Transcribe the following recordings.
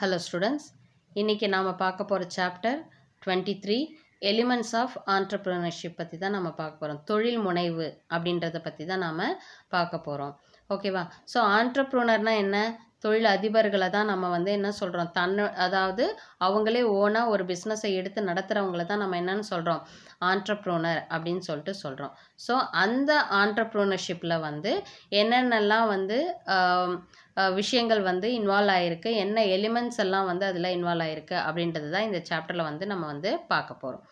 Hello students, இன்னைக்கு நாம பார்க்க போற chapter 23 elements of entrepreneurship பத்தி தான் நாம பார்க்க போறோம். தொழில் முனைவு அப்படின்றத பத்தி தான் நாம பார்க்க போறோம். ஓகேவா? ஸோ entrepreneurனா என்ன? தொழில் அதிபர்களை தான் நம்ம என்ன சொல்கிறோம், அதாவது அவங்களே ஓனாக ஒரு பிஸ்னஸை எடுத்து நடத்துகிறவங்கள தான் நம்ம என்னன்னு சொல்கிறோம், ஆண்டர்ப்ரூனர் அப்படின்னு சொல்லிட்டு சொல்கிறோம். ஸோ அந்த ஆண்டர்ப்ரூனர்ஷிப்பில் என்னென்னலாம் விஷயங்கள் இன்வால்வ் ஆகிருக்கு, என்ன எலிமெண்ட்ஸ் எல்லாம் அதில் இன்வால்வ் ஆகிருக்கு அப்படின்றது தான் இந்த சாப்டரில் நம்ம பார்க்க போகிறோம்.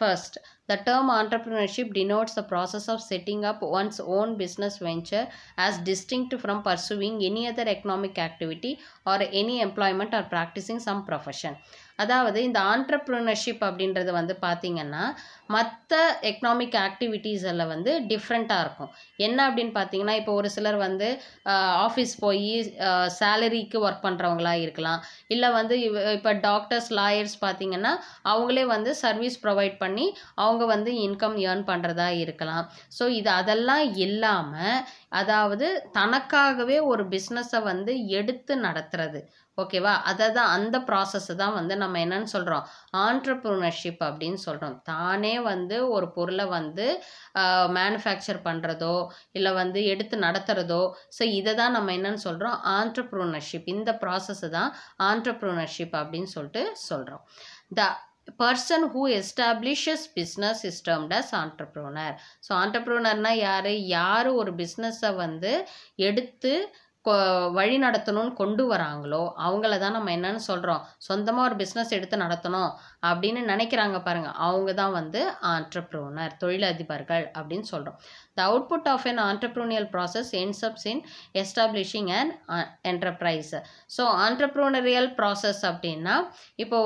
First, the term entrepreneurship denotes the process of setting up one's own business venture as distinct from pursuing any other economic activity or any employment or practicing some profession. அதாவது இந்த ஆண்டர்ப்ரூனர்ஷிப் அப்படின்றது பார்த்தீங்கன்னா மற்ற எக்கனாமிக் ஆக்டிவிட்டீஸில் டிஃப்ரெண்ட்டாக இருக்கும். என்ன அப்படின்னு பார்த்தீங்கன்னா, இப்போ ஒரு சிலர் ஆஃபீஸ் போய் சேலரிக்கு ஒர்க் பண்ணுறவங்களா இருக்கலாம். இல்லை இப்போ டாக்டர்ஸ், லாயர்ஸ் பார்த்தீங்கன்னா அவங்களே சர்வீஸ் ப்ரொவைட் பண்ணி அவங்க இன்கம் ஏர்ன் பண்ணுறதா இருக்கலாம். ஸோ அதெல்லாம் இல்லாமல் அதாவது தனக்காகவே ஒரு பிஸ்னஸை எடுத்து நடத்துறது. ஓகேவா? அதான் அந்த ப்ராசஸ் தான் நம்ம என்னன்னு சொல்கிறோம், ஆண்டர்ப்ரூனர்ஷிப் அப்படின்னு சொல்கிறோம். தானே ஒரு பொருளை மேனுஃபேக்சர் பண்ணுறதோ இல்லை எடுத்து நடத்துகிறதோ, ஸோ இதை தான் நம்ம என்னன்னு சொல்கிறோம், ஆண்டர்ப்ரூனர்ஷிப். இந்த ப்ராசஸ் தான் ஆண்டர்ப்ரூனர்ஷிப் அப்படின்னு சொல்லிட்டு சொல்கிறோம். The person who establishes business is termed as entrepreneur. So ஆண்டர்ப்ரூனர்னா யார் ஒரு பிஸ்னஸை எடுத்து வழி நடத்தணும்னு கொண்டு வராங்களோ அவங்கள தான் நம்ம என்னன்னு சொல்கிறோம், சொந்தமாக ஒரு பிஸ்னஸ் எடுத்து நடத்தணும் அப்படின்னு நினைக்கிறாங்க பாருங்க, அவங்க தான் ஆண்டர்ப்ரூனர், தொழிலதிபர்கள் அப்படின்னு சொல்கிறோம். The output of an entrepreneurial process ends up in establishing an enterprise. So entrepreneurial process அப்படின்னா இப்போ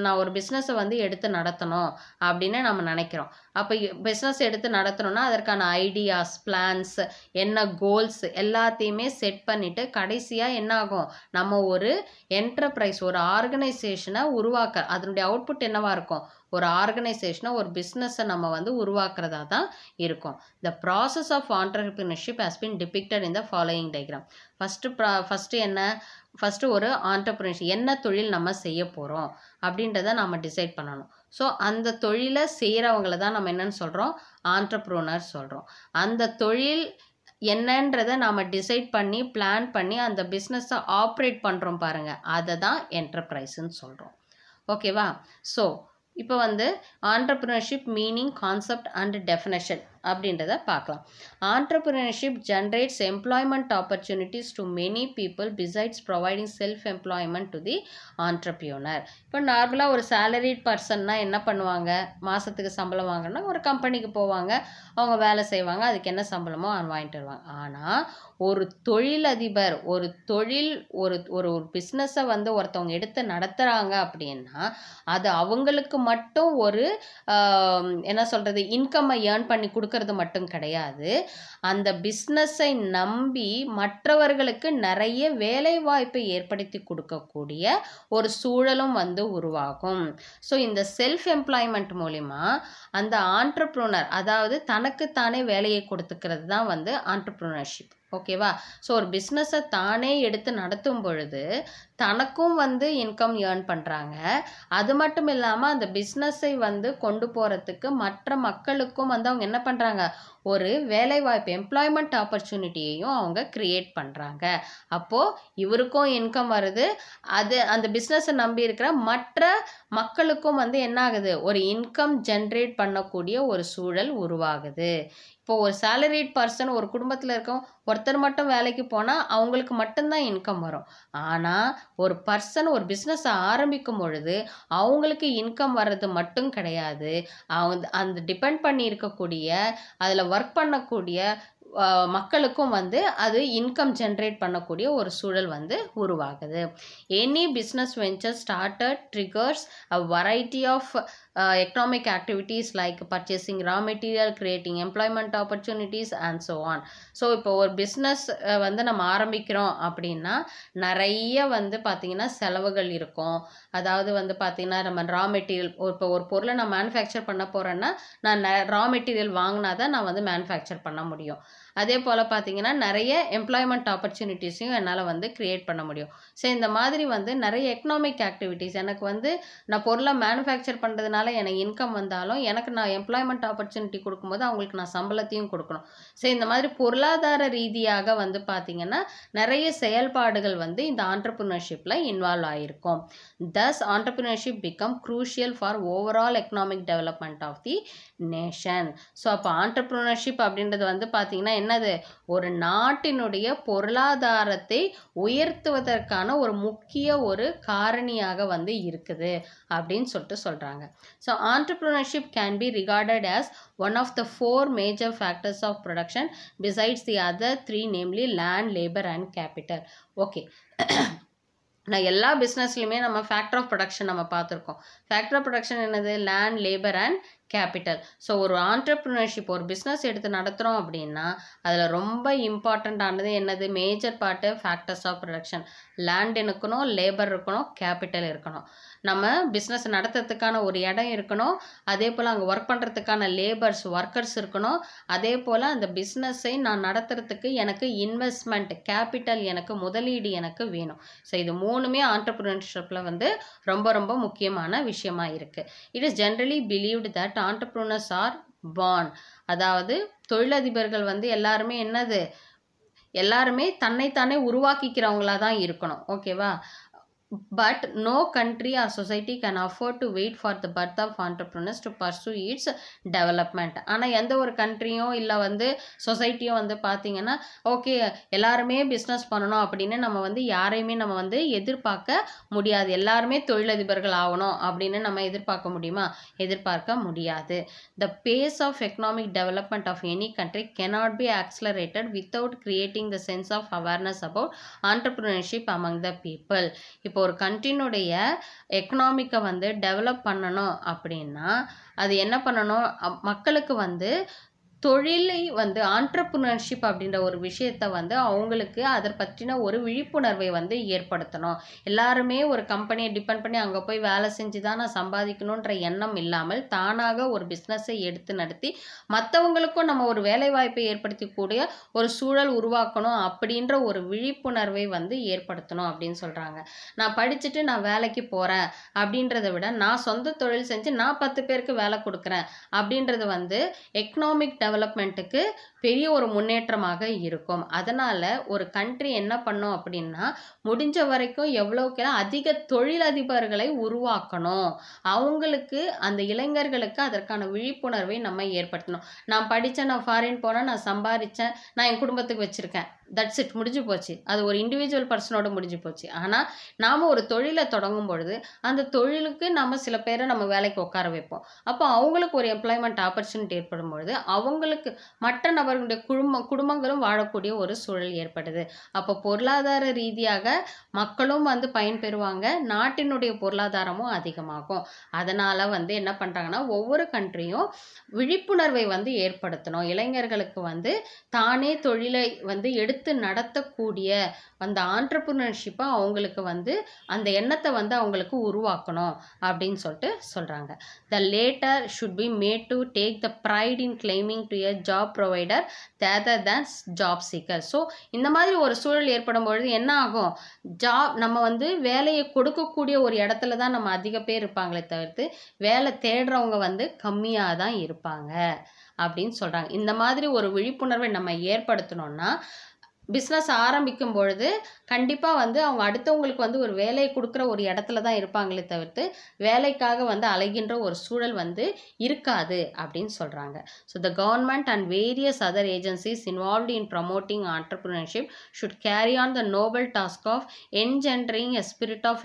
நான் ஒரு பிஸ்னஸை எடுத்து நடத்தணும் அப்படின்னு நம்ம நினைக்கிறோம். அப்போ பிஸ்னஸ் எடுத்து நடத்தணும்னா அதற்கான ஐடியாஸ், பிளான்ஸ், என்ன கோல்ஸ் எல்லாத்தையுமே செட் பண்ணிட்டு கடைசியாக என்ன ஆகும், நம்ம ஒரு என்டர்பிரைஸ், ஒரு ஆர்கனைசேஷனை உருவாக்க, அதனுடைய அவுட்புட் என்னவா இருக்கும், ஒரு ஆர்கனைசேஷனை, ஒரு பிஸ்னஸை நம்ம உருவாக்குறதா தான் இருக்கும். The process of entrepreneurship has been depicted in the following diagram. First ஒரு ஆண்டர்ப்ரனர்ஷிப் என்ன தொழில் நம்ம செய்ய போகிறோம் அப்படின்றத நம்ம டிசைட் பண்ணணும். ஸோ அந்த தொழிலை செய்கிறவங்கள தான் நம்ம என்னன்னு சொல்கிறோம், ஆண்டர்ப்ரூனர் சொல்கிறோம். அந்த தொழில் என்னன்றதை நாம் டிசைட் பண்ணி பிளான் பண்ணி அந்த பிஸ்னஸை ஆப்ரேட் பண்ணுறோம் பாருங்கள், அதை தான் என்டர்பிரைஸ்ன்னு சொல்கிறோம். ஓகேவா? ஸோ இப்போ entrepreneurship meaning, concept and definition அப்படின்றத பார்க்கலாம். Entrepreneurship generates employment opportunities to many people besides providing self employment to the entrepreneur. இப்போ நார்மலாக ஒரு சேலரிட் பர்சன்னா என்ன பண்ணுவாங்க, மாதத்துக்கு சம்பளம் வாங்கினா ஒரு கம்பெனிக்கு போவாங்க, அவங்க வேலை செய்வாங்க, அதுக்கு என்ன சம்பளமோ வாங்கிட்டு வருவாங்க. ஆனால் ஒரு தொழிலதிபர், ஒரு தொழில், ஒரு ஒரு பிஸ்னஸை ஒருத்தவங்க எடுத்து நடத்துகிறாங்க அப்படின்னா அது அவங்களுக்கு மட்டும் ஒரு என்ன சொல்கிறது, இன்கம்மை ஏர்ன் பண்ணி கொடுக்கறது மட்டும் கிடையாது, அந்த பிஸ்னஸை நம்பி மற்றவர்களுக்கு நிறைய வேலை வாய்ப்பை ஏற்படுத்தி கொடுக்கக்கூடிய ஒரு சூழலும் உருவாகும். ஸோ இந்த செல்ஃப் எம்ப்ளாய்மெண்ட் மூலிமா அந்த ஆண்டர்ப்ரூனர், அதாவது தனக்குத்தானே வேலையை கொடுத்துக்கிறது தான் ஆண்டர்ப்ரூனர்ஷிப். ஓகேவா? ஸோ ஒரு பிஸ்னஸை தானே எடுத்து நடத்தும் பொழுது தனக்கும் இன்கம் ஏர்ன் பண்ணுறாங்க. அது மட்டும் இல்லாமல் அந்த பிஸ்னஸை கொண்டு போகிறதுக்கு மற்ற மக்களுக்கும் அவங்க என்ன பண்ணுறாங்க, ஒரு வேலைவாய்ப்பு, எம்ப்ளாய்மெண்ட் ஆப்பர்ச்சுனிட்டியையும் அவங்க க்ரியேட் பண்ணுறாங்க. அப்போது இவருக்கும் இன்கம் வருது, அது அந்த பிஸ்னஸை நம்பி இருக்கிற மற்ற மக்களுக்கும் என்ன ஆகுது, ஒரு இன்கம் ஜென்ரேட் பண்ணக்கூடிய ஒரு சூழல் உருவாகுது. இப்போ ஒரு சேலரிட் பர்சன் ஒரு குடும்பத்தில் இருக்கவங்க ஒருத்தர் மட்டும் வேலைக்கு போனால் அவங்களுக்கு மட்டும்தான் இன்கம் வரும். ஆனால் ஒரு பர்சன் ஒரு பிஸ்னஸை ஆரம்பிக்கும் பொழுது அவங்களுக்கு இன்கம் வர்றது மட்டும் கிடையாது, அவங்க அந்த டிபெண்ட் பண்ணி இருக்கக்கூடிய, அதில் ஒர்க் பண்ணக்கூடிய மக்களுக்கும் அது இன்கம் ஜென்ரேட் பண்ணக்கூடிய ஒரு சூழல் உருவாகுது. Any business venture started triggers a variety of economic activities like purchasing raw material, creating employment opportunities and so on. So இப்போ ஒரு பிஸ்னஸ் நம்ம ஆரம்பிக்கிறோம் அப்படின்னா நிறைய பார்த்தீங்கன்னா செலவுகள் இருக்கும். அதாவது பார்த்தீங்கன்னா நம்ம ரா மெட்டீரியல், இப்போ ஒரு பொருளை நான் மேனுஃபேக்சர் பண்ண போகிறேன்னா நான் ரா மெட்டீரியல் வாங்கினா தான் நான் மேனுஃபேக்சர் பண்ண முடியும். அதே போல் பார்த்தீங்கன்னா நிறைய எம்ப்ளாய்மெண்ட் ஆப்பர்ச்சுனிட்டிஸையும் என்னால் வந்து க்ரியேட் பண்ண முடியும். ஸோ இந்த மாதிரி வந்து நிறைய எக்கனாமிக் ஆக்டிவிட்டீஸ் எனக்கு வந்து நான் பொருளை மேனுஃபேக்சர் பண்ணுறதுனால எனக்கு இன்கம் வந்தாலும் எனக்கு நான் எம்ப்ளாய்மெண்ட் ஆப்பர்ச்சுனிட்டி கொடுக்கும்போது அவங்களுக்கு நான் சம்பளத்தையும் கொடுக்கணும். ஸோ இந்த மாதிரி பொருளாதார ரீதியாக வந்து பார்த்தீங்கன்னா நிறைய செயல்பாடுகள் வந்து இந்த ஆண்டர்பிரினர்ஷிப்பில் இன்வால்வ் ஆகிருக்கும். Thus entrepreneurship become crucial for overall economic development of the nation. So அப்போ entrepreneurship அப்படின்றது வந்து பார்த்தீங்கன்னா என்னது, ஒரு நாட்டினுடைய பொருளாதாரத்தை உயர்த்துவதற்கான ஒரு முக்கிய ஒரு காரணியாக வந்து இருக்குது அப்படின்னு சொல்கிறாங்க. So entrepreneurship can be regarded as one of the 4 major factors of production besides the other 3, namely land, labor and capital. Okay, நான் எல்லா பிஸ்னஸ்லையுமே நம்ம ஃபேக்டர் ஆஃப் ப்ரொடக்ஷன் நம்ம பார்த்துருக்கோம். ஃபேக்டர் ஆஃப் ப்ரொடக்ஷன் என்னது, land, labour and capital. So ஒரு entrepreneurship ஒரு business எடுத்து நடத்துகிறோம் அப்படின்னா அதில் ரொம்ப இம்பார்ட்டண்ட்டானது என்னது, major part factors of production. Land இருக்கணும், லேபர் இருக்கணும், கேபிட்டல் இருக்கணும். நம்ம பிஸ்னஸ் நடத்துறதுக்கான ஒரு இடம் இருக்கணும், அதே போல் அங்கே ஒர்க் பண்ணுறதுக்கான ஒர்க்கர்ஸ் இருக்கணும், அதே போல் அந்த பிஸ்னஸை நான் நடத்துறதுக்கு எனக்கு இன்வெஸ்ட்மெண்ட் கேபிட்டல், எனக்கு முதலீடு எனக்கு வேணும். ஸோ இது மூணுமே ஆண்டர்ப்ரினர்ஷிப்பில் வந்து ரொம்ப ரொம்ப முக்கியமான விஷயமா இருக்குது. It is generally believed that entrepreneurs are born. அதாவது தொழிலதிபர்கள் வந்து எல்லாருமே தன்னைத்தானே உருவாக்கிக்கிறவங்களா தான் இருக்கணும். ஓகேவா? But no country or society can afford to wait for the birth of entrepreneurs to pursue its development. ஆனால் எந்த ஒரு கண்ட்ரியும் இல்லை வந்து சொசைட்டியும் வந்து பார்த்தீங்கன்னா ஓகே எல்லாருமே பிஸ்னஸ் பண்ணணும் அப்படின்னு நம்ம வந்து யாரையுமே நம்ம வந்து எதிர்பார்க்க முடியாது. எல்லாருமே தொழிலதிபர்கள் ஆகணும் அப்படின்னு நம்ம எதிர்பார்க்க முடியுமா? எதிர்பார்க்க முடியாது. The pace of economic development of any country cannot be accelerated without creating the sense of awareness about entrepreneurship among the people. இப்போ ஒரு கண்ட்ரினுடைய எக்கனாமிக்கை வந்து டெவலப் பண்ணணும் அப்படின்னா அது என்ன பண்ணணும், மக்களுக்கு வந்து தொழிலை வந்து ஆண்டர்ப்ரினர்ஷிப் அப்படின்ற ஒரு விஷயத்தை வந்து அவங்களுக்கு அதை பற்றின ஒரு விழிப்புணர்வை வந்து ஏற்படுத்தணும். எல்லாருமே ஒரு கம்பெனியை டிபெண்ட் பண்ணி அங்கே போய் வேலை செஞ்சு தான் நான் சம்பாதிக்கணுன்ற எண்ணம் இல்லாமல் தானாக ஒரு பிஸ்னஸை எடுத்து நடத்தி மற்றவங்களுக்கும் நம்ம ஒரு வேலைவாய்ப்பை ஏற்படுத்தக்கூடிய ஒரு சூழல் உருவாக்கணும் அப்படின்ற ஒரு விழிப்புணர்வை வந்து ஏற்படுத்தணும் அப்படின்னு சொல்கிறாங்க. நான் படிச்சுட்டு நான் வேலைக்கு போகிறேன் அப்படின்றத விட நான் சொந்த தொழில் செஞ்சு நான் 10 பேருக்கு வேலை கொடுக்குறேன் அப்படின்றது வந்து எக்கனாமிக் டெவலப்மெண்ட்டுக்கு பெரிய ஒரு முன்னேற்றமாக இருக்கும். அதனால் ஒரு கண்ட்ரி என்ன பண்ணும் அப்படின்னா முடிஞ்ச வரைக்கும் எவ்வளோக்கு அதிக தொழிலதிபர்களை உருவாக்கணும், அவங்களுக்கு அந்த இளைஞர்களுக்கு அதற்கான விழிப்புணர்வை நம்ம ஏற்படுத்தணும். நான் படித்தேன், நான் ஃபாரின் போனேன், நான் சம்பாதிச்சேன், நான் என் குடும்பத்துக்கு வச்சுருக்கேன், தட்ஸ் இட், முடிஞ்சு போச்சு. அது ஒரு இண்டிவிஜுவல் பர்சனோட முடிஞ்சு போச்சு. ஆனால் நாம் ஒரு தொழிலை தொடங்கும் பொழுது அந்த தொழிலுக்கு நம்ம சில பேரை நம்ம வேலைக்கு உட்கார வைப்போம். அப்போ அவங்களுக்கு ஒரு எம்ப்ளாய்மெண்ட் ஆப்பர்ச்சுனிட்டி ஏற்படும் பொழுது அவங்களுக்கு மற்ற நபர்களுடைய குடும்பங்களும் வாழக்கூடிய ஒரு சூழல் ஏற்படுது. அப்போ பொருளாதார ரீதியாக மக்களும் வந்து பயன்பெறுவாங்க, நாட்டினுடைய பொருளாதாரமும் அதிகமாகும். அதனால் வந்து என்ன பண்ணுறாங்கன்னா ஒவ்வொரு கண்ட்ரியும் விழிப்புணர்வை வந்து ஏற்படுத்தணும். இளைஞர்களுக்கு வந்து தானே தொழிலை வந்து எடுத்து நடத்தக்கூடிய அந்த ஆண்டர்ப்ரினர்ஷிப்பை அவங்களுக்கு வந்து அந்த எண்ணத்தை வந்து அவங்களுக்கு உருவாக்கணும் அப்படின்னு சொல்கிறாங்க. The latter should be made to take the pride in claiming to a job provider rather than job seeker. So இந்த மாதிரி ஒரு சூழல் ஏற்படும் பொழுது என்ன ஆகும், நம்ம வந்து வேலையை கொடுக்கக்கூடிய ஒரு இடத்துல தான் நம்ம அதிக பேர் இருப்பாங்களே தவிர்த்து வேலை தேடுறவங்க வந்து கம்மியாக தான் இருப்பாங்க அப்படின்னு சொல்கிறாங்க. இந்த மாதிரி ஒரு விழிப்புணர்வை நம்ம ஏற்படுத்தணும்னா பிஸ்னஸ் ஆரம்பிக்கும் பொழுது கண்டிப்பாக வந்து அவங்க அடுத்தவங்களுக்கு வந்து ஒரு வேலையை கொடுக்குற ஒரு இடத்துல தான் இருப்பாங்களே தவிர்த்து வேலைக்காக வந்து அலைகின்ற ஒரு சூழல் வந்து இருக்காது அப்படின்னு சொல்கிறாங்க. So the government and various other agencies involved in promoting entrepreneurship should carry on the noble task of engendering a spirit of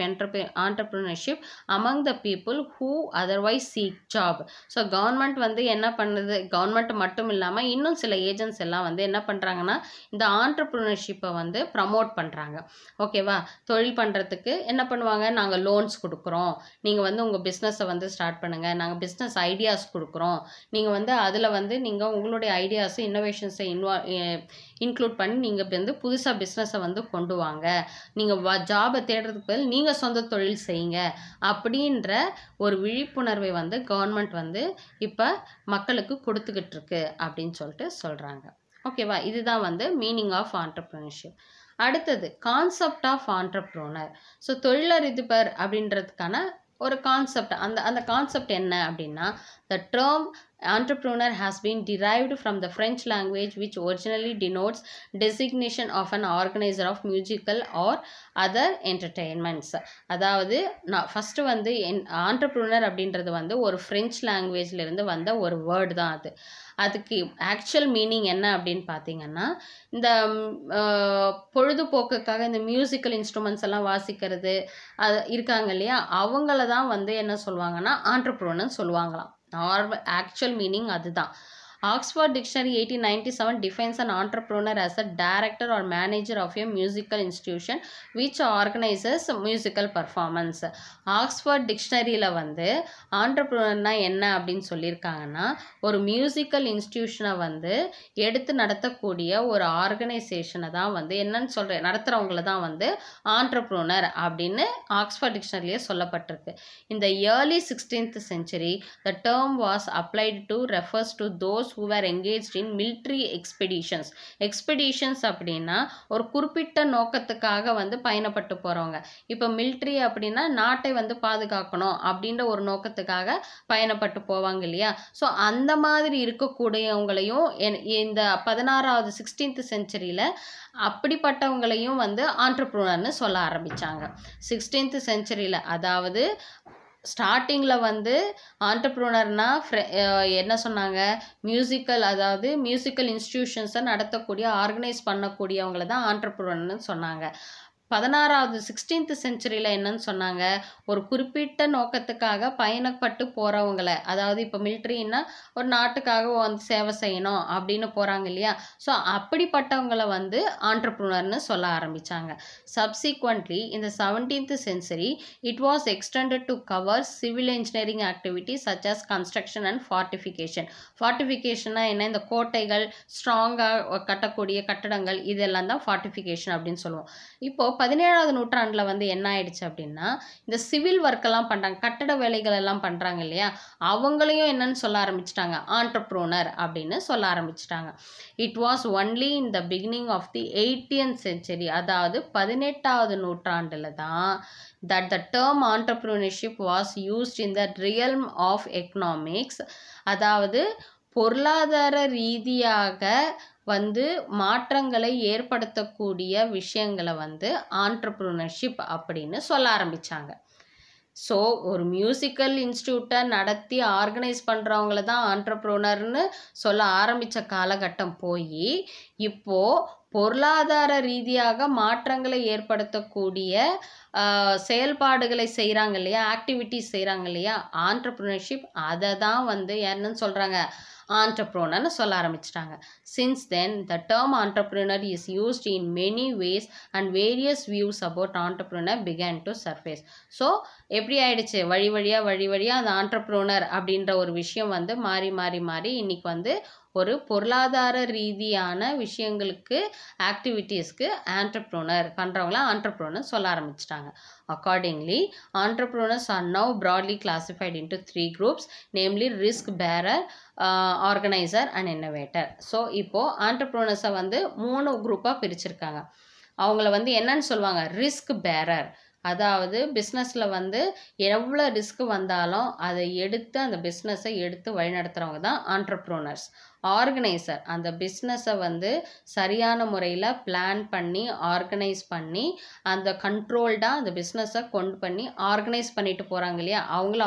entrepreneurship among the people who otherwise seek job. So government வந்து என்ன பண்ணுது, government மட்டும் இல்லாமல் இன்னும் சில agents எல்லாம் வந்து என்ன பண்ணுறாங்கன்னா இந்த ஆண்டர்ப்ரினர்ஷிப்பை வந்து ப்ரமோட் பண்ணுறாங்க. ஓகேவா? தொழில் பண்ணுறதுக்கு என்ன பண்ணுவாங்க, நாங்கள் லோன்ஸ் கொடுக்குறோம், நீங்கள் வந்து உங்கள் பிஸ்னஸை வந்து ஸ்டார்ட் பண்ணுங்கள், நாங்கள் பிஸ்னஸ் ஐடியாஸ் கொடுக்குறோம், நீங்கள் வந்து அதில் வந்து நீங்கள் உங்களுடைய ஐடியாஸை இன்னோவேஷன்ஸை இன்க்ளூட் பண்ணி நீங்கள் வந்து புதுசாக பிஸ்னஸை வந்து கொண்டு வாங்க, நீங்கள் ஜாபை தேடுறதுக்கு பதில் நீங்கள் சொந்த தொழில் செய்யுங்க அப்படின்ற ஒரு விழிப்புணர்வை வந்து கவர்மெண்ட் வந்து இப்போ மக்களுக்கு கொடுத்துக்கிட்டு இருக்கு அப்படின்னு சொல்கிறாங்க. ஓகேவா? இதுதான் வந்து மீனிங் ஆஃப் ஆண்டர்ப்ரனர்ஷிப். அடுத்தது கான்செப்ட் ஆஃப் ஆண்டர்ப்ரூனர். ஸோ தொழிலதிபர் அப்படின்றதுக்கான ஒரு கான்செப்ட், அந்த கான்செப்ட் என்ன அப்படின்னா, the term entrepreneur has been derived from the French language, which originally denotes designation of an organizer of musical or other entertainments. அதாவது நான் first வந்து ஆண்டர்ப்ரூனர் அப்படின்றது வந்து ஒரு ஃப்ரெஞ்ச் லாங்குவேஜ்லேருந்து வந்த ஒரு வேர்டு தான் அது. அதுக்கு ஆக்சுவல் மீனிங் என்ன அப்படின்னு பார்த்தீங்கன்னா, இந்த பொழுதுபோக்குக்காக இந்த மியூசிக்கல் இன்ஸ்ட்ருமெண்ட்ஸ் எல்லாம் வாசிக்கிறது அது இருக்காங்க இல்லையா, அவங்கள தான் வந்து என்ன சொல்லுவாங்கன்னா ஆண்டர்ப்ரூனர் சொல்லுவாங்களாம். ஆக்சுவல் மீனிங் அதுதான். Oxford Dictionary 1897 defines an entrepreneur as a director or manager of a musical institution which organizes musical performance. Oxford டிக்ஷனரியில் வந்து ஆண்டர்ப்ரூனர்னா என்ன அப்படின்னு சொல்லியிருக்காங்கன்னா, ஒரு மியூசிக்கல் இன்ஸ்டிடியூஷனை வந்து எடுத்து நடத்தக்கூடிய ஒரு ஆர்கனைசேஷனை தான் வந்து என்னன்னு நடத்துகிறவங்கள தான் வந்து ஆண்டர்ப்ரூனர் அப்படின்னு ஆக்ஸ்ஃபோர்ட் டிக்ஷனரியிலே சொல்லப்பட்டிருக்கு. In the early 16th century, the term was applied to refers to those who were engaged in military expeditions. expeditions அப்படின்னா ஒரு குறிப்பிட்ட நோக்கத்துக்காக வந்து பயணப்பட்டு போகிறவங்க. இப்போ மிலிட்ரி அப்படின்னா நாட்டை வந்து பாதுகாக்கணும் அப்படின்ற ஒரு நோக்கத்துக்காக பயணப்பட்டு போவாங்க இல்லையா. ஸோ அந்த மாதிரி இருக்கக்கூடியவங்களையும் இந்த 16வது 16th செஞ்சுரியில் அப்படிப்பட்டவங்களையும் வந்து ஆண்டர்ப்ரூனர்னு சொல்ல ஆரம்பித்தாங்க 16th செஞ்சுரியில். அதாவது ஸ்டார்டிங்கில் வந்து ஆண்டர்ப்ரூனர்னா என்ன சொன்னாங்க, அதாவது மியூசிக்கல் இன்ஸ்டிடியூஷன்ஸை நடத்தக்கூடிய ஆர்கனைஸ் பண்ணக்கூடியவங்கள தான் ஆண்டர்ப்ரூனர்னு சொன்னாங்க. 16வது 16th செஞ்சுரியில் என்னன்னு சொன்னாங்க, ஒரு குறிப்பிட்ட நோக்கத்துக்காக பயணப்பட்டு போகிறவங்கள, அதாவது இப்போ மிலிட்ரின்னா ஒரு நாட்டுக்காக வந்து சேவை செய்யணும் அப்படின்னு போகிறாங்க இல்லையா. ஸோ அப்படிப்பட்டவங்களை வந்து ஆண்டர்ப்ரூனர்னு சொல்ல ஆரம்பித்தாங்க. சப்சிக்வெண்ட்லி இந்த 17th century it was extended to cover civil engineering activities such as construction and fortification. ஃபார்ட்டிஃபிகேஷன்னா என்ன, இந்த கோட்டைகள் ஸ்ட்ராங்காக கட்டக்கூடிய கட்டடங்கள் இதெல்லாம் தான் ஃபார்ட்டிஃபிகேஷன் அப்படின்னு சொல்லுவோம். இப்போது 17வது நூற்றாண்டில் வந்து என்ன ஆயிடுச்சு அப்படின்னா, இந்த சிவில் ஒர்க்கெல்லாம் பண்ணுறாங்க, கட்டட வேலைகள் எல்லாம் பண்ணுறாங்க இல்லையா, அவங்களையும் என்னன்னு சொல்ல ஆரம்பிச்சிட்டாங்க, ஆண்டர்ப்ரூனர் அப்படின்னு சொல்ல ஆரம்பிச்சிட்டாங்க. It was only in the beginning of the 18th century, அதாவது 18வது நூற்றாண்டில் தான் that the term entrepreneurship was used in the realm of economics. அதாவது பொருளாதார ரீதியாக வந்து மாற்றங்களை ஏற்படுத்தக்கூடிய விஷயங்களை வந்து ஆண்டர்ப்ரூனர்ஷிப் அப்படின்னு சொல்ல ஆரம்பித்தாங்க. ஸோ ஒரு மியூசிக்கல் இன்ஸ்டியூட்டை நடத்தி ஆர்கனைஸ் பண்ணுறவங்கள தான் ஆண்டர்ப்ரூனர்னு சொல்ல ஆரம்பித்த காலகட்டம் போய் இப்போது பொருளாதார ரீதியாக மாற்றங்களை ஏற்படுத்தக்கூடிய செயல்பாடுகளை செய்கிறாங்க இல்லையா, ஆக்டிவிட்டிஸ் செய்கிறாங்க இல்லையா, ஆண்டர்ப்ரூனர்ஷிப், அதை தான் வந்து என்னன்னு சொல்கிறாங்க, entrepreneur சொல்ல ஆரம்பிச்சிட்டாங்க. Since then, the term entrepreneur is used in many ways and various views about entrepreneur began to surface. So, எப்படி ஆயிடுச்சு, வழி வழியாக அந்த entrepreneur அப்படின்ற ஒரு விஷயம் வந்து மாறி இன்னைக்கு வந்து ஒரு பொருளாதார ரீதியான விஷயங்களுக்கு ஆக்டிவிட்டீஸ்க்கு ஆண்டர்ப்ரூனர் பண்ணுறவங்கள ஆண்டர்ப்ரூனர் சொல்ல ஆரம்பிச்சிட்டாங்க. Accordingly, entrepreneurs are now broadly classified into 3 groups, namely risk bearer, organizer and innovator. So இப்போது ஆண்டர்ப்ரூனர்ஸை வந்து 3 குரூப்பாக பிரிச்சிருக்காங்க. அவங்கள வந்து என்னன்னு சொல்லுவாங்க, ரிஸ்க் பேரர், அதாவது பிஸ்னஸில் வந்து எவ்வளோ ரிஸ்க் வந்தாலும் அதை எடுத்து அந்த பிஸ்னஸை எடுத்து வழிநடத்துகிறவங்க தான் ஆண்டர்ப்ரூனர்ஸ். ஆர்கனைசர், அந்த பிஸ்னஸை வந்து சரியான முறையில் பிளான் பண்ணி ஆர்கனைஸ் பண்ணி அந்த கண்ட்ரோல்டாக அந்த பிஸ்னஸை கொண்டு பண்ணி ஆர்கனைஸ் பண்ணிட்டு போகிறாங்க இல்லையா, அவங்கள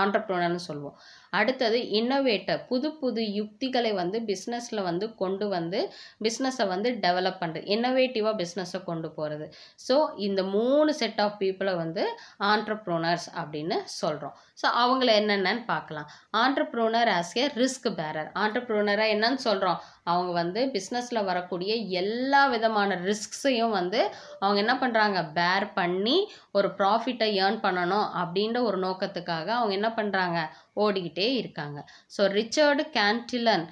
ஆண்டர்ப்ரூனர்னு சொல்லுவோம். அடுத்தது இன்னோவேட்டர், புது யுக்திகளை வந்து பிஸ்னஸில் வந்து கொண்டு வந்து பிஸ்னஸை வந்து டெவலப் பண்ணுறது, இன்னோவேட்டிவாக பிஸ்னஸை கொண்டு போகிறது. ஸோ இந்த 3 செட் ஆஃப் பீப்புளை வந்து ஆண்டர்ப்ரூனர்ஸ் அப்படின்னு சொல்கிறோம். ஸோ அவங்கள என்னென்னு பார்க்கலாம். ஆண்டர்ப்ரூனர் ஆஸ் ஏ ரிஸ்க் பேரர், ஆண்டர்ப்ரூனராக என்னன்னு சொல்கிறோம், அவங்க வந்து பிஸ்னஸில் வரக்கூடிய எல்லா விதமான ரிஸ்க்ஸையும் வந்து அவங்க என்ன பண்ணுறாங்க, பேர் பண்ணி ஒரு ப்ராஃபிட்டை ஏர்ன் பண்ணணும் அப்படின்ற ஒரு நோக்கத்துக்காக அவங்க என்ன பண்ணுறாங்க, ஓடிக்கிட்டே இருக்காங்க. So Richard Cantillon,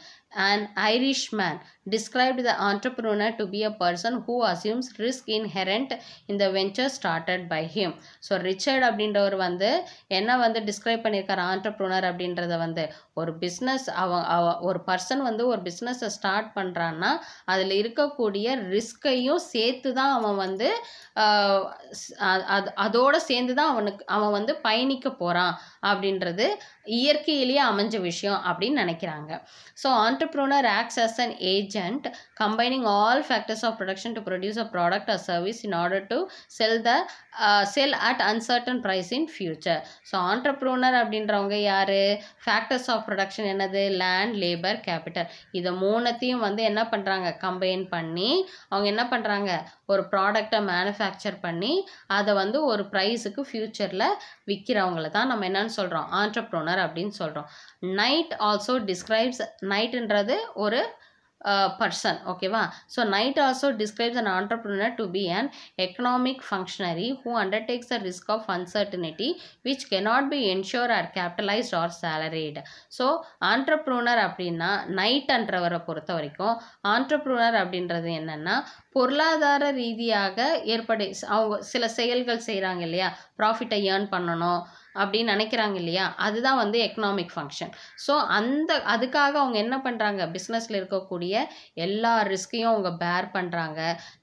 an Irishman, described the entrepreneur to be a person who assumes risk inherent in the venture started by him. So Richard அப்படின்றவர் வந்து என்ன வந்து டிஸ்கிரைப் பண்ணியிருக்காரு ஆண்டர்ப்ரூனர் அப்படின்றத வந்து ஒரு பிஸ்னஸ் ஒரு பர்சன் வந்து ஒரு பிஸ்னஸை ஸ்டார்ட் பண்ணுறான்னா அதில் இருக்கக்கூடிய ரிஸ்கையும் சேர்த்து தான் அவன் வந்து அதோடு சேர்ந்து தான் அவன் வந்து பயணிக்க போகிறான் அப்படின்றது இயற்கையிலேயே அமைஞ்ச விஷயம் அப்படின்னு நினைக்கிறாங்க. So entrepreneur acts as an agent combining all factors of production to produce a product or service in order to sell at uncertain price in future. So entrepreneur அப்படின்றவங்க யார்? ஃபேக்டர்ஸ் ஆஃப் ப்ரொடக்ஷன் என்னது? Land, labour, capital. இதை மூணுத்தையும் வந்து என்ன பண்ணுறாங்க? Combine பண்ணி அவங்க என்ன பண்ணுறாங்க? ஒரு ப்ராடக்டை மேனுஃபேக்சர் பண்ணி அதை வந்து ஒரு ப்ரைஸுக்கு ஃப்யூச்சரில் விற்கிறவங்கள தான் நம்ம என்னன்னு சொல்கிறோம்? ஆண்டர்ப்ரூனர் அப்படின்னு சொல்கிறோம். நைட் ஆல்சோ டிஸ்கிரைப்ஸ், நைட்ன்றது ஒரு person, ஓகேவா? So night also describes an entrepreneur to be an economic functionary who undertakes the risk of uncertainty which cannot be ensured or capitalized or salaried. So entrepreneur அப்படின்னா நைட்ன்றவரை பொறுத்த வரைக்கும் entrepreneur அப்படின்றது என்னென்னா பொருளாதார ரீதியாக அவங்க சில செயல்கள் செய்கிறாங்க இல்லையா, ப்ராஃபிட்டை ஏர்ன் பண்ணணும் அப்படின்னு நினைக்கிறாங்க இல்லையா, அதுதான் வந்து எக்கனாமிக் ஃபங்க்ஷன். ஸோ அதுக்காக அவங்க என்ன பண்ணுறாங்க? பிஸ்னஸில் இருக்கக்கூடிய எல்லா ரிஸ்கையும் அவங்க பேர் பண்ணுறாங்க.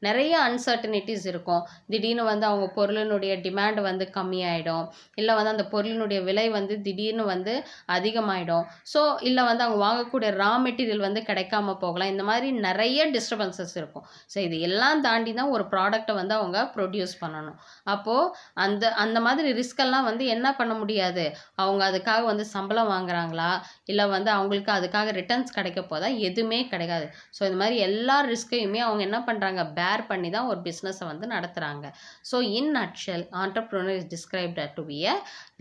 நிறைய அன்சர்டனிட்டிஸ் இருக்கும். திடீர்னு வந்து அவங்க பொருளினுடைய டிமாண்ட் வந்து கம்மியாயிடும், இல்லை வந்து அந்த பொருளினுடைய விலை வந்து திடீர்னு வந்து அதிகமாகிடும். ஸோ இல்லை வந்து அவங்க வாங்கக்கூடிய ரா மெட்டீரியல் வந்து கிடைக்காம போகலாம். இந்த மாதிரி நிறைய டிஸ்டர்பன்சஸ் இருக்கும். ஸோ இது எல்லாம் தாண்டி தான் ஒரு ப்ராடக்டை வந்து அவங்க ப்ரொடியூஸ் பண்ணணும். அப்போது அந்த மாதிரி ரிஸ்கெல்லாம் வந்து என்ன பண்ண முடியாது? அவங்க அதுக்காக வந்து சம்பளம் வாங்குறாங்களா, இல்லை வந்து அவங்களுக்கு அதுக்காக ரிட்டர்ன்ஸ் கிடைக்க போதா? எதுவுமே கிடைக்காது. ஸோ இது மாதிரி எல்லா ரிஸ்கையுமே அவங்க என்ன பண்ணுறாங்க? பேர் பண்ணி தான் ஒரு பிஸ்னஸை வந்து நடத்துகிறாங்க. So in nutshell entrepreneur is described to be a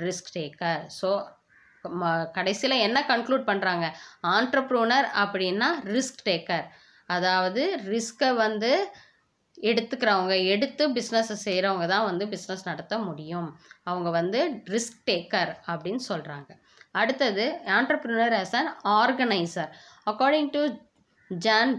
risk taker. So கடைசியில் என்ன கன்க்ளூட் பண்ணுறாங்க? entrepreneur அப்படின்னா ரிஸ்க் டேக்கர், அதாவது ரிஸ்கை வந்து எடுத்துக்கிறவங்க, எடுத்து பிஸ்னஸை செய்கிறவங்க தான் வந்து பிஸ்னஸ் நடத்த முடியும். அவங்க வந்து ரிஸ்க் டேக்கர் அப்படின்னு சொல்கிறாங்க. அடுத்தது entrepreneur as an organizer. According to Jean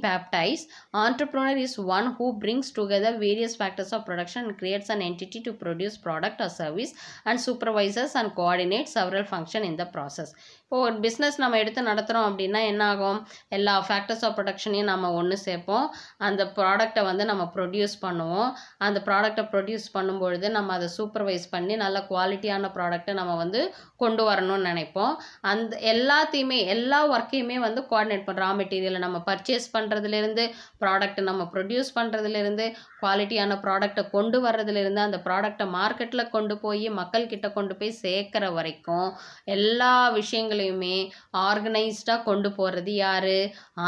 Baptiste, entrepreneur is one who brings together various factors of production and creates an entity to produce product or service and supervises and coordinates several functions in the process. இப்போ ஒரு business நம்ம எடுத்து நடத்துகிறோம் அப்படின்னா என்ன ஆகும்? எல்லா factors of ப்ரொடக்ஷனையும் நம்ம ஒன்று சேர்ப்போம், அந்த ப்ராடக்டை வந்து நம்ம ப்ரொடியூஸ் பண்ணுவோம். அந்த ப்ராடக்டை ப்ரொடியூஸ் பண்ணும்பொழுது நம்ம அதை சூப்பர்வைஸ் பண்ணி நல்ல குவாலிட்டியான ப்ராடக்ட்டை நம்ம வந்து கொண்டு வரணும்னு நினைப்போம். அந்த எல்லாத்தையுமே எல்லா ஒர்க்கையுமே வந்து கோஆர்டினேட் பண்ணுறோம். ரா மெட்டீரியலை நம்ம பர்ச்சேஸ் பண்ணுறதுலேருந்து, ப்ராடக்ட்டை நம்ம ப்ரொடியூஸ் பண்ணுறதுலேருந்து, குவாலிட்டியான ப்ராடக்டை கொண்டு வர்றதுலேருந்து, அந்த ப்ராடக்டை மார்க்கெட்டில் கொண்டு போய் மக்கள்கிட்ட கொண்டு போய் சேர்க்குற வரைக்கும் எல்லா விஷயங்களையும் ஆர்கனைஸ்டாக கொண்டு போகிறது யாரு?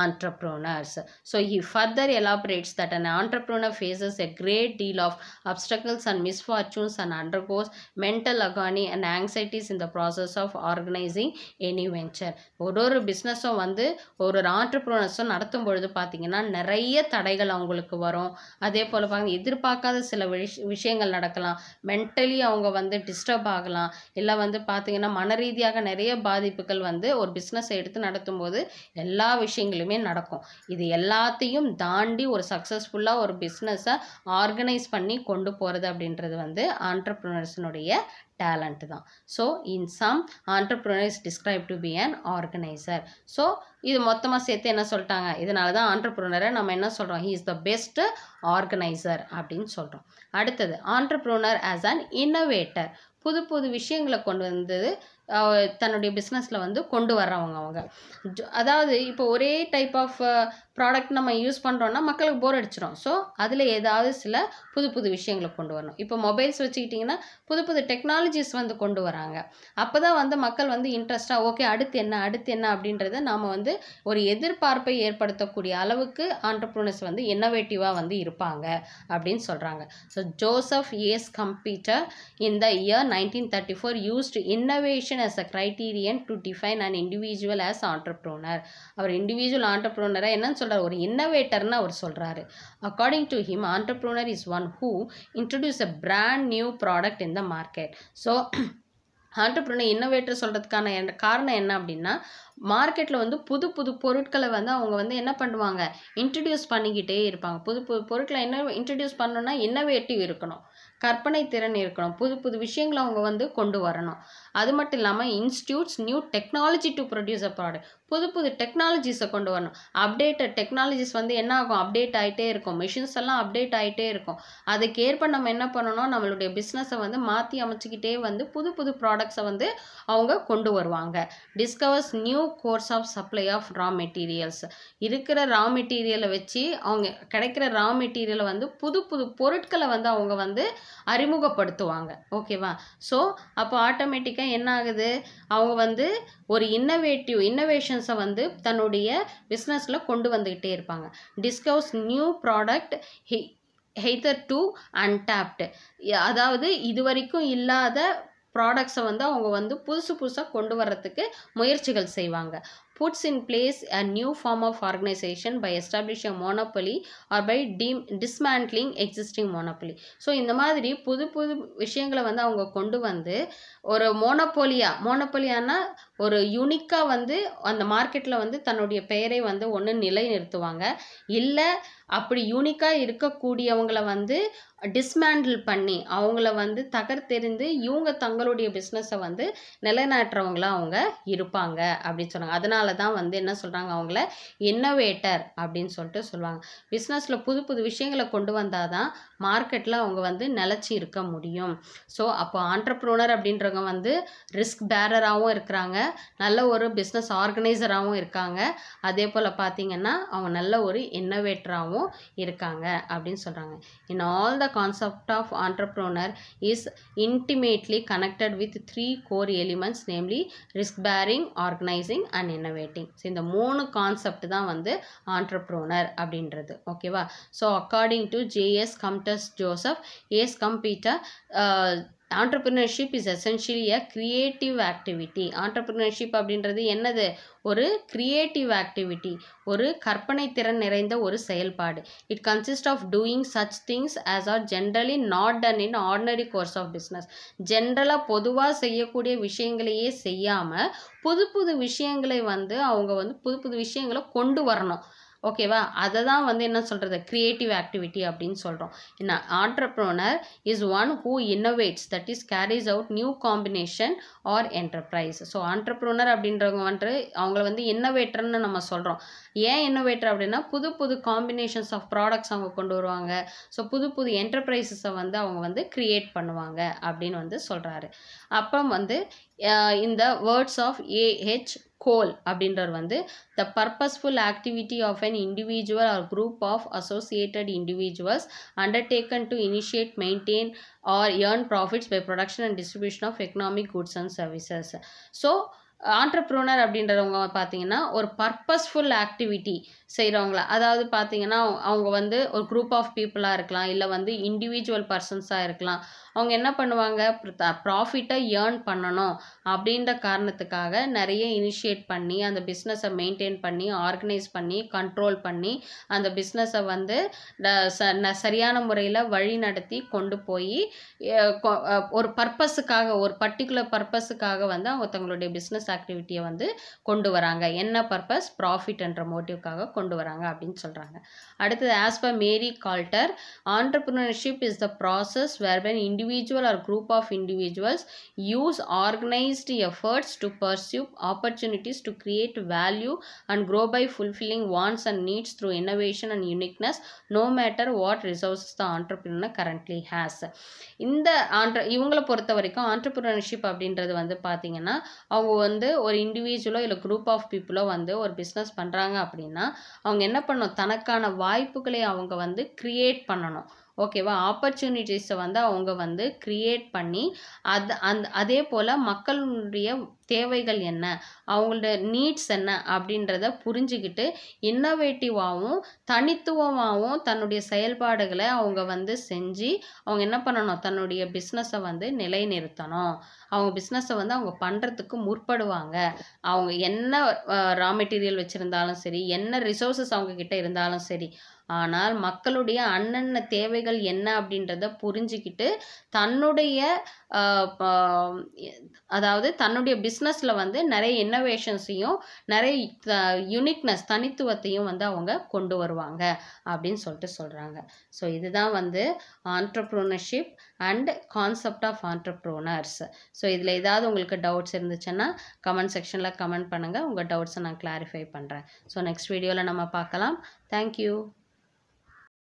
entrepreneurs. So he further elaborates that an entrepreneur faces a great deal of obstacles and misfortunes and undergoes mental agony and anxieties in the process of organizing any venture. ஒரு பிஸ்னஸும் வந்து ஒரு entrepreneursம் நடத்தும் பொழுது பார்த்தீங்கன்னா நிறைய தடைகள் அவங்களுக்கு வரும். அதே போல் பாருங்க, எதிர்பார்க்காத சில விஷயங்கள் நடக்கலாம். மென்டலி அவங்க வந்து டிஸ்டர்ப் ஆகலாம். இல்லை வந்து பார்த்தீங்கன்னா மன ரீதியாக நிறைய பாதிப்புகள் வந்து ஒரு பிஸ்னஸை எடுத்து நடத்தும் போது எல்லா விஷயங்களுமே நடக்கும். இது எல்லாத்தையும் தாண்டி ஒரு சக்ஸஸ்ஃபுல்லாக ஒரு பிஸ்னஸை ஆர்கனைஸ் பண்ணி கொண்டு போகிறது அப்படின்றது வந்து ஆண்டர்ப்ரனர்ஸினுடைய டேலண்ட் தான். So in sum entrepreneur is described to be an organizer. So இது மொத்தமாக சேர்த்து என்ன சொல்லிட்டாங்க? இதனால தான் entrepreneur நம்ம என்ன சொல்கிறோம்? he is the best organizer அப்படின்னு சொல்கிறோம். அடுத்தது entrepreneur as an innovator. புது புது விஷயங்களை கொண்டு வந்தது தன்னுடைய பிஸ்னஸில் வந்து கொண்டு வர்றவங்க அவங்க. அதாவது இப்போ ஒரே டைப் ஆஃப் ப்ராடக்ட் நம்ம யூஸ் பண்ணுறோன்னா மக்களுக்கு போர் அடிச்சிடும். ஸோ அதில் ஏதாவது சில புது புது விஷயங்களை கொண்டு வரணும். இப்போ மொபைல்ஸ் வச்சுக்கிட்டிங்கன்னா புது புது டெக்னாலஜிஸ் வந்து கொண்டு வராங்க. அப்போ தான் வந்து மக்கள் வந்து இன்ட்ரெஸ்ட்டாக ஓகே அடுத்து என்ன அப்படின்றத நாம் வந்து ஒரு எதிர்பார்ப்பை ஏற்படுத்தக்கூடிய அளவுக்கு entrepreneurs வந்து இன்னோவேட்டிவாக வந்து இருப்பாங்க அப்படின்னு சொல்கிறாங்க. So Joseph Schumpeter in the year 1934 used innovation as a criterion to define an individual as entrepreneur. அவர் இண்டிவிஜுவல் entrepreneur என்னன்னு சொல்றாரு? ஒரு இன்னோவேட்டர்னு அவர் சொல்றாரு. According to him, entrepreneur is one who introduced a brand new product in the market. So entrepreneur innovator சொல்கிறதுக்கான காரணம் என்ன அப்படின்னா, மார்க்கெட்டில் வந்து புது புது பொருட்களை வந்து அவங்க வந்து என்ன பண்ணுவாங்க, இன்ட்ரடியூஸ் பண்ணிக்கிட்டே இருப்பாங்க. புது புது பொருட்களை என்ன இன்ட்ரடியூஸ் பண்ணணும்னா இன்னோவேட்டிவ் இருக்கணும், கற்பனை திறன் இருக்கணும், புது புது விஷயங்களை அவங்க வந்து கொண்டு வரணும். அது மட்டும் இல்லாமல் institutes new technology to produce a product, புது புது டெக்னாலஜிஸை கொண்டு வரணும். அப்டேட்டட் டெக்னாலஜிஸ் வந்து என்ன ஆகும், அப்டேட் ஆகிட்டே இருக்கும், மிஷின்ஸ் எல்லாம் அப்டேட் ஆகிட்டே இருக்கும். அதுக்கேற்ப நம்ம என்ன பண்ணணும், நம்மளுடைய பிஸ்னஸை வந்து மாற்றி அமைச்சிக்கிட்டே வந்து புது புது ப்ராடக்ட்ஸை வந்து அவங்க கொண்டு வருவாங்க. Discovers new course of supply of raw materials, இருக்கிற ரா மெட்டீரியலை வச்சு அவங்க கிடைக்கிற ரா மெட்டீரியலை வந்து புது புது பொருட்களை வந்து அவங்க வந்து அறிமுகப்படுத்துவாங்க. ஓகேவா? ஸோ அப்போ ஆட்டோமேட்டிக்காக என்ன ஆகுது, அவங்க வந்து ஒரு இன்னோவேஷன்ஸை வந்து தன்னுடைய பிஸ்னஸில் கொண்டு வந்துக்கிட்டே இருப்பாங்க. Discovers new product hitherto untapped, அதாவது இதுவரைக்கும் இல்லாத ப்ராடக்ட்ஸை வந்து அவங்க வந்து புதுசாக கொண்டு வர்றதுக்கு முயற்சிகள் செய்வாங்க. puts in place a new form of organization by establishing a monopoly or by dismantling existing monopoly. So இந்த மாதிரி புது புது விஷயங்களை வந்து அவங்க கொண்டு வந்து ஒரு மோனோபோலியானா ஒரு யூனிக்காக வந்து அந்த மார்க்கெட்டில் வந்து தன்னுடைய பெயரை வந்து ஒன்று நிலைநிறுத்துவாங்க. இல்லை அப்படி யூனிக்காக இருக்கக்கூடியவங்களை வந்து டிஸ்மேண்டில் பண்ணி அவங்கள வந்து தகர்த்தெறிந்து இவங்க தங்களுடைய பிஸ்னஸை வந்து நிலைநாட்டுறவங்களா அவங்க இருப்பாங்க அப்படின்னு சொன்னாங்க. அதனால தான் வந்து என்ன சொல்கிறாங்க, அவங்கள இன்னோவேட்டர் அப்படின்னு சொல்லிட்டு சொல்லுவாங்க. பிஸ்னஸில் புது புது விஷயங்களை கொண்டு வந்தால் தான் மார்க்கெட்டில் அவங்க வந்து நிலச்சி இருக்க முடியும். ஸோ அப்போ ஆண்டர்ப்ரூனர் அப்படின்றவங்க வந்து ரிஸ்க் பேரராகவும் இருக்கிறாங்க, நல்ல ஒரு பிஸ்னஸ் ஆர்கனைசராகவும் இருக்காங்க, அதே போல் பார்த்திங்கன்னா அவங்க நல்ல ஒரு இன்னோவேட்டராகவும் இருக்காங்க அப்படின்னு சொல்கிறாங்க. In all the concept of entrepreneur is intimately connected with 3 core elements, namely risk bearing, organizing and innovating. So இந்த 3 கான்செப்ட் தான் வந்து entrepreneur அப்படின்றது. ஓகேவா? ஸோ அக்கார்டிங் டு ஜேஎஸ் கம்டஸ் Joseph, as Schumpeter, entrepreneurship is essentially a creative activity. entrepreneurship அப்படின்றது என்னது, ஒரு creative activity, ஒரு கற்பனை திறன் நிறைந்த ஒரு செயல்பாடு. It consist of doing such things as are generally not done in ordinary course of business. ஜென்ரலாக பொதுவாக செய்யக்கூடிய விஷயங்களையே செய்யாமல் புது புது விஷயங்களை வந்து அவங்க வந்து புது புது விஷயங்களை கொண்டு வரணும். ஓகேவா? அதை தான் வந்து என்ன சொல்கிறது, க்ரியேட்டிவ் ஆக்டிவிட்டி அப்படின்னு சொல்கிறோம். என்ன, entrepreneur is one who innovates, that is carries out new combination or enterprise. So entrepreneur அப்படின்றவங்க வந்து அவங்கள வந்து இன்னோவேட்டர்னு நம்ம சொல்கிறோம். ஏன் இன்னோவேட்டர் அப்படின்னா புது புது காம்பினேஷன்ஸ் ஆஃப் ப்ராடக்ட்ஸ் அவங்க கொண்டு வருவாங்க. ஸோ புது புது என்டர்பிரைசஸை வந்து அவங்க வந்து க்ரியேட் பண்ணுவாங்க அப்படின்னு வந்து சொல்கிறாரு. அப்புறம் வந்து இந்த வேர்ட்ஸ் ஆஃப் ஏஹெச் கோல் அப்படின்றவர் வந்து the purposeful activity of an individual or group of associated individuals undertaken to initiate, maintain or earn profits by production and distribution of economic goods and services. So entrepreneur அப்படின்றவங்க பார்த்தீங்கன்னா ஒரு purposeful activity செய்கிறவங்களா, அதாவது பார்த்தீங்கன்னா அவங்க வந்து ஒரு group of பீப்புளாக இருக்கலாம், இல்லை வந்து இண்டிவிஜுவல் பர்சன்ஸாக இருக்கலாம். அவங்க என்ன பண்ணுவாங்க, ப்ராஃபிட்டை ஏர்ன் பண்ணணும் அப்படின்ற காரணத்துக்காக நிறைய இனிஷியேட் பண்ணி அந்த பிஸ்னஸை மெயின்டைன் பண்ணி ஆர்கனைஸ் பண்ணி கண்ட்ரோல் பண்ணி அந்த பிஸ்னஸை வந்து சரியான முறையில் வழி நடத்தி கொண்டு போய் ஒரு பர்பஸுக்காக, ஒரு பர்டிகுலர் பர்பஸுக்காக வந்து அவங்க தங்களுடைய பிஸ்னஸ் ஆக்டிவிட்டியை வந்து கொண்டு வராங்க. என்ன பர்பஸ், ப்ராஃபிட் என்ற மோட்டிவ்காக கொண்டு வராங்க அப்படின்னு சொல்கிறாங்க. அடுத்தது, as per Mary Coulter, entrepreneurship is the process whereby an individual or group of individuals use organized efforts to pursue opportunities to create value and grow by fulfilling wants and needs through innovation and uniqueness, no matter what resources the entrepreneur currently has. இந்த இவங்களை பொறுத்த வரைக்கும் entrepreneurship அப்படின்றது வந்து பார்த்தீங்கன்னா அவங்க வந்து ஒரு இண்டிவிஜுவலோ இல்லை குரூப் ஆஃப் பீப்புளோ வந்து ஒரு பிஸ்னஸ் பண்ணுறாங்க அப்படின்னா அவங்க என்ன பண்ணணும், தனக்கான வாய்ப்புகளை அவங்க வந்து கிரியேட் பண்ணணும். ஓகேவா? ஆப்பர்ச்சுனிட்டிஸை வந்து அவங்க வந்து கிரியேட் பண்ணி அதே போல் மக்களுடைய தேவைகள் என்ன, அவங்களோட நீட்ஸ் என்ன அப்படின்றத புரிஞ்சுக்கிட்டு இன்னோவேட்டிவாகவும் தனித்துவமாகவும் தன்னுடைய செயல்பாடுகளை அவங்க வந்து செஞ்சு அவங்க என்ன பண்ணணும், தன்னுடைய பிஸ்னஸை வந்து நிலைநிறுத்தணும். அவங்க பிஸ்னஸை வந்து அவங்க பண்ணுறதுக்கு முற்படுவாங்க. அவங்க என்ன ரா மெட்டீரியல் வச்சுருந்தாலும் சரி, என்ன ரிசோர்ஸஸ் அவங்கக்கிட்ட இருந்தாலும் சரி, ஆனால் மக்களுடைய அன்னன்ன தேவைகள் என்ன அப்படின்றத புரிஞ்சுக்கிட்டு தன்னுடைய அதாவது தன்னுடைய பிஸ்னஸ் பிஸ்னஸில் வந்து நிறைய இன்னோவேஷன்ஸையும் நிறைய யூனிக்னஸ் தனித்துவத்தையும் வந்து அவங்க கொண்டு வருவாங்க அப்படின்னு சொல்லிட்டு சொல்கிறாங்க. ஸோ இதுதான் வந்து ஆண்டர்ப்ரூனர்ஷிப் அண்ட் கான்செப்ட் ஆஃப் ஆண்டர்ப்ரூனர்ஸ். ஸோ இதில் ஏதாவது உங்களுக்கு டவுட்ஸ் இருந்துச்சுன்னா கமெண்ட் செக்ஷனில் கமெண்ட் பண்ணுங்கள். உங்கள் டவுட்ஸை நான் கிளாரிஃபை பண்ணுறேன். ஸோ நெக்ஸ்ட் வீடியோவில் நம்ம பார்க்கலாம். தேங்க்யூ.